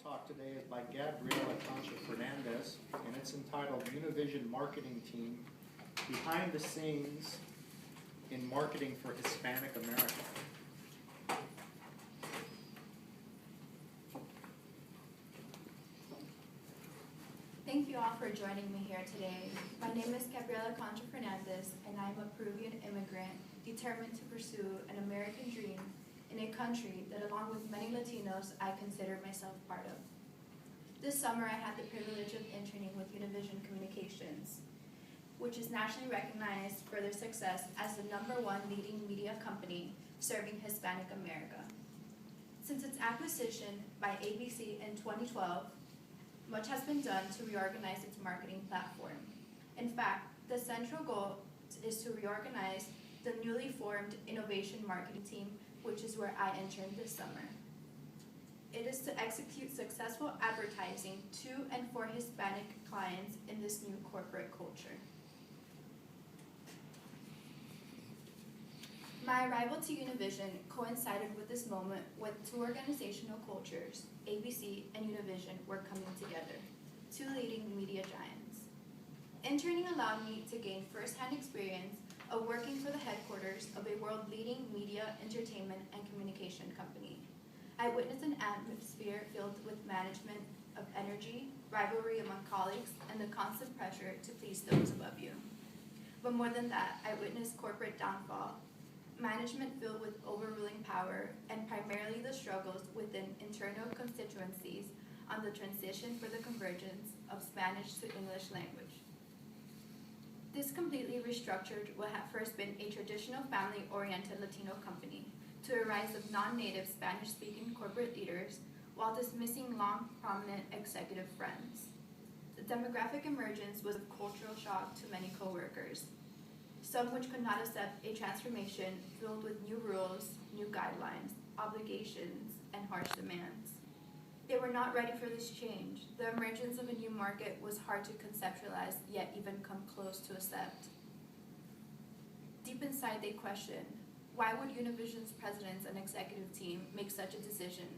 talk today is by Gabriela Concha-Fernandez, and it's entitled Univision Marketing Team, Behind the Scenes in Marketing for Hispanic America. Thank you all for joining me here today. My name is Gabriela Concha-Fernandez, and I'm a Peruvian immigrant determined to pursue an American dream in a country that, along with many Latinos, I consider myself part of. This summer, I had the privilege of interning with Univision Communications, which is nationally recognized for their success as the #1 leading media company serving Hispanic America. Since its acquisition by ABC in 2012, much has been done to reorganize its marketing platform. In fact, the central goal is to reorganize the newly formed innovation marketing team, which is where I interned this summer. It is to execute successful advertising to and for Hispanic clients in this new corporate culture. My arrival to Univision coincided with this moment when two organizational cultures, ABC and Univision, were coming together, two leading media giants. Interning allowed me to gain firsthand experience of working for the headquarters of a world-leading media, entertainment, and communication company. I witnessed an atmosphere filled with management of energy, rivalry among colleagues, and the constant pressure to please those above you. But more than that, I witnessed corporate downfall, management filled with overruling power, and primarily the struggles within internal constituencies on the transition for the convergence of Spanish to English language. This completely restructured what had first been a traditional family-oriented Latino company to a rise of non-native Spanish-speaking corporate leaders while dismissing long, prominent executive friends. The demographic emergence was a cultural shock to many coworkers, some which could not accept a transformation filled with new rules, new guidelines, obligations, and harsh demands. They were not ready for this change. The emergence of a new market was hard to conceptualize, yet even come close to accept. Deep inside, they questioned, why would Univision's presidents and executive team make such a decision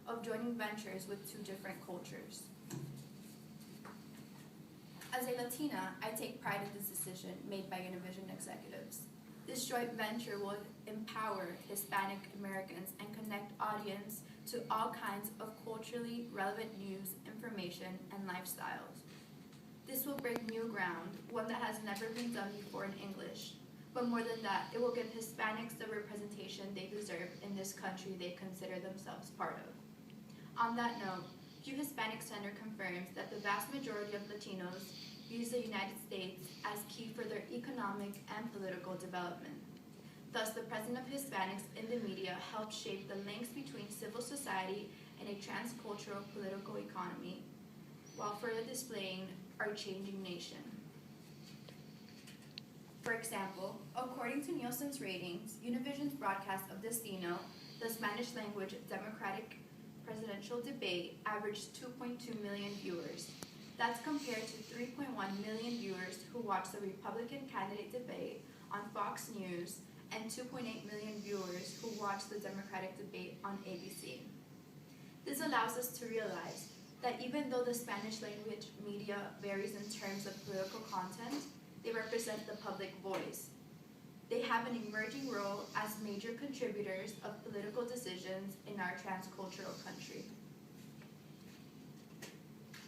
of joining ventures with two different cultures? As a Latina, I take pride in this decision made by Univision executives. This joint venture will empower Hispanic Americans and connect audience to all kinds of culturally relevant news, information, and lifestyles. This will break new ground, one that has never been done before in English. But more than that, it will give Hispanics the representation they deserve in this country they consider themselves part of. On that note, Pew Hispanic Center confirms that the vast majority of Latinos use the United States as key for their economic and political development. Thus, the presence of Hispanics in the media helps shape the links between civil society and a transcultural political economy, while further displaying our changing nation. For example, according to Nielsen's ratings, Univision's broadcast of Destino, the Spanish language Democratic presidential debate, averaged 2.2 million viewers. That's compared to 3.1 million viewers who watched the Republican candidate debate on Fox News and 2.8 million viewers who watched the Democratic debate on ABC. This allows us to realize that even though the Spanish language media varies in terms of political content, they represent the public voice. They have an emerging role as major contributors of political decisions in our transcultural country.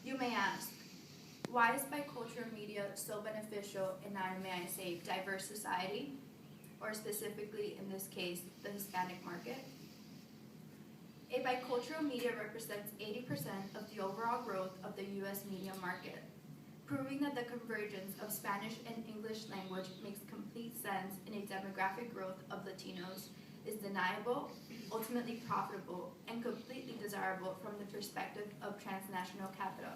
You may ask, why is bicultural media so beneficial in our, may I say, diverse society, or specifically in this case, the Hispanic market? A bicultural media represents 80% of the overall growth of the U.S. media market, proving that the convergence of Spanish and English language makes complete sense in a demographic growth of Latinos is deniable, ultimately profitable, and completely desirable from the perspective of transnational capital.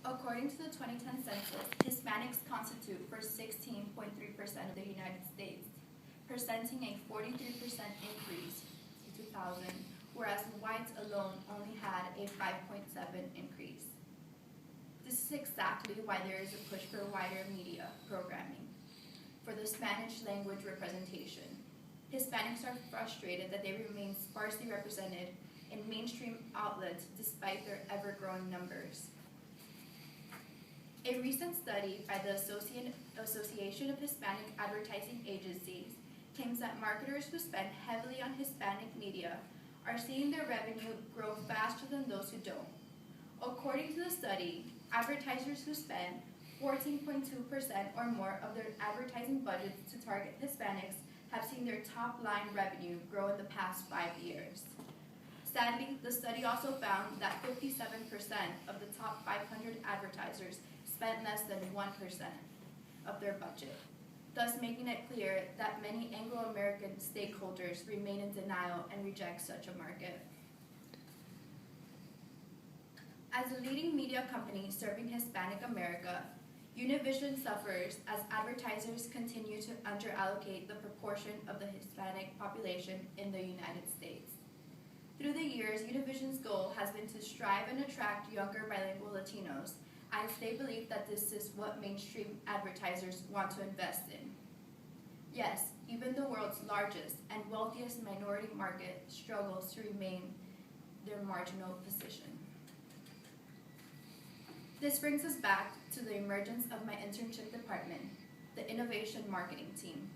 According to the 2010 census, Hispanics constitute for 16.3% of the United States, presenting a 43% increase in 2000, whereas whites alone only had a 5.7% increase. This is exactly why there is a push for wider media programming for the Spanish language representation. Hispanics are frustrated that they remain sparsely represented in mainstream outlets despite their ever-growing numbers. A recent study by the Association of Hispanic Advertising Agencies claims that marketers who spend heavily on Hispanic media are seeing their revenue grow faster than those who don't. According to the study, advertisers who spend 14.2% or more of their advertising budgets to target Hispanics have seen their top-line revenue grow in the past 5 years. Sadly, the study also found that 57% of the top 500 advertisers spent less than 1% of their budget, thus making it clear that many Anglo-American stakeholders remain in denial and reject such a market. As a leading media company serving Hispanic America, Univision suffers as advertisers continue to underallocate the proportion of the Hispanic population in the United States. Through the years, Univision's goal has been to strive and attract younger bilingual Latinos, as they believe that this is what mainstream advertisers want to invest in. Yes, even the world's largest and wealthiest minority market struggles to remain their marginal position. This brings us back to the emergence of my internship department, the Innovation Marketing Team.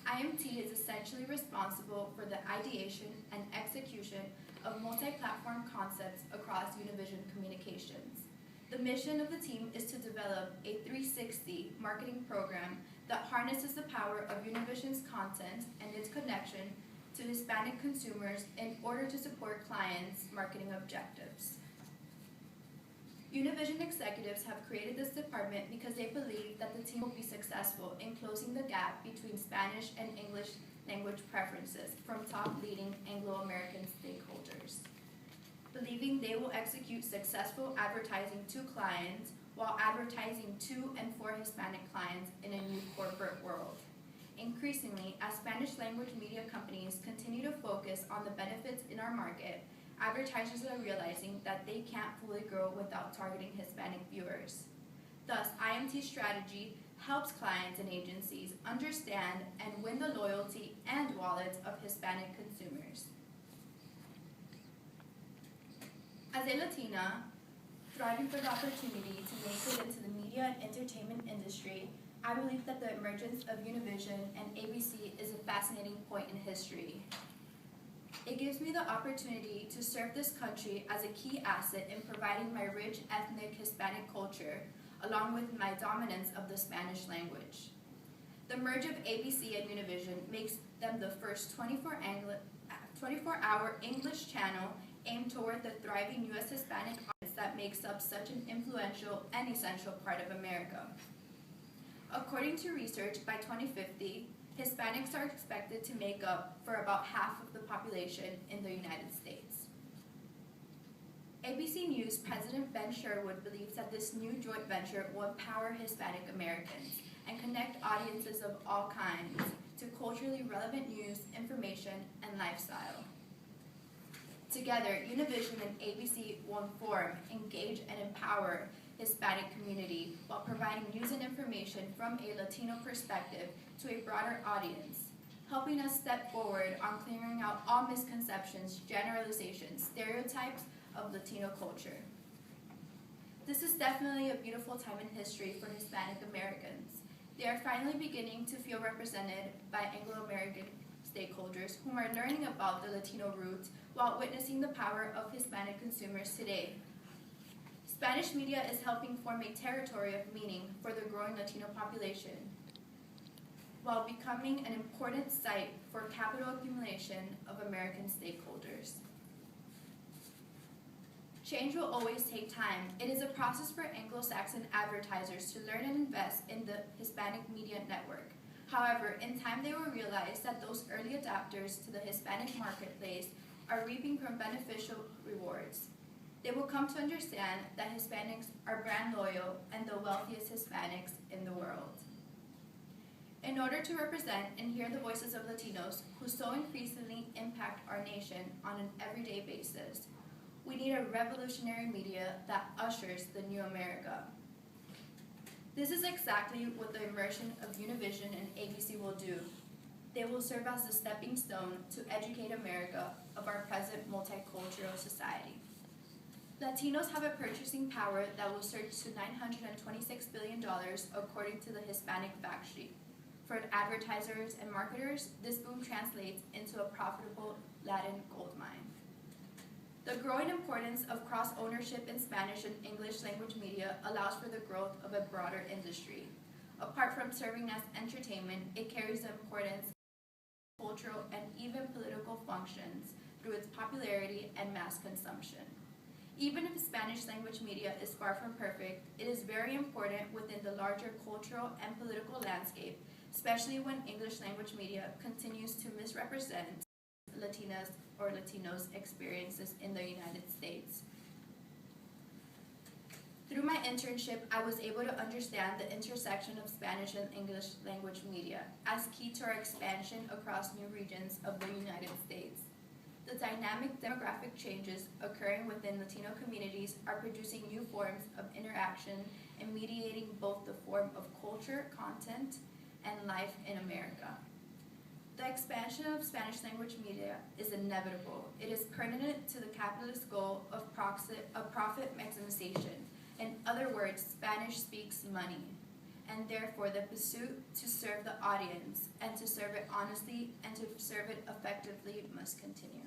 IMT is essentially responsible for the ideation and execution of multi-platform concepts across Univision communications. The mission of the team is to develop a 360 marketing program that harnesses the power of Univision's content and its connection to Hispanic consumers in order to support clients' marketing objectives. Univision executives have created this department because they believe that the team will be successful in closing the gap between Spanish and English language preferences from top leading Anglo-American stakeholders, believing they will execute successful advertising to clients while advertising to and for Hispanic clients in a new corporate world. Increasingly, as Spanish language media companies continue to focus on the benefits in our market, advertisers are realizing that they can't fully grow without targeting Hispanic viewers. Thus, IMT's strategy helps clients and agencies understand and win the loyalty and wallets of Hispanic consumers. As a Latina, thriving for the opportunity to make it into the media and entertainment industry, I believe that the emergence of Univision and ABC is a fascinating point in history. It gives me the opportunity to serve this country as a key asset in providing my rich ethnic Hispanic culture, along with my dominance of the Spanish language. The merge of ABC and Univision makes them the first 24-hour English channel aimed toward the thriving U.S. Hispanic audience that makes up such an influential and essential part of America. According to research, by 2050, Hispanics are expected to make up for about half of the population in the United States. ABC News President Ben Sherwood believes that this new joint venture will empower Hispanic Americans and connect audiences of all kinds to culturally relevant news, information, and lifestyle. Together, Univision and ABC will inform, engage, and empower Hispanic community while providing news and information from a Latino perspective to a broader audience, helping us step forward on clearing out all misconceptions, generalizations, stereotypes of Latino culture. This is definitely a beautiful time in history for Hispanic Americans. They are finally beginning to feel represented by Anglo-American stakeholders whom are learning about the Latino roots while witnessing the power of Hispanic consumers today. Spanish media is helping form a territory of meaning for the growing Latino population, while becoming an important site for capital accumulation of American stakeholders. Change will always take time. It is a process for Anglo-Saxon advertisers to learn and invest in the Hispanic media network. However, in time they will realize that those early adopters to the Hispanic marketplace are reaping from beneficial rewards. They will come to understand that Hispanics are brand loyal and the wealthiest Hispanics in the world. In order to represent and hear the voices of Latinos who so increasingly impact our nation on an everyday basis, we need a revolutionary media that ushers the new America. This is exactly what the immersion of Univision and ABC will do. They will serve as a stepping stone to educate America of our present multicultural society. Latinos have a purchasing power that will surge to $926 billion according to the Hispanic fact sheet. For advertisers and marketers, this boom translates into a profitable Latin gold mine. The growing importance of cross-ownership in Spanish and English language media allows for the growth of a broader industry. Apart from serving as entertainment, it carries the importance of cultural and even political functions through its popularity and mass consumption. Even if Spanish language media is far from perfect, it is very important within the larger cultural and political landscape, especially when English language media continues to misrepresent Latinas or Latinos' experiences in the United States. Through my internship, I was able to understand the intersection of Spanish and English language media as key to our expansion across new regions of the United States. The dynamic demographic changes occurring within Latino communities are producing new forms of interaction and mediating both the form of culture, content, and life in America. The expansion of Spanish language media is inevitable. It is pertinent to the capitalist goal of profit maximization. In other words, Spanish speaks money, and therefore the pursuit to serve the audience and to serve it honestly and to serve it effectively must continue.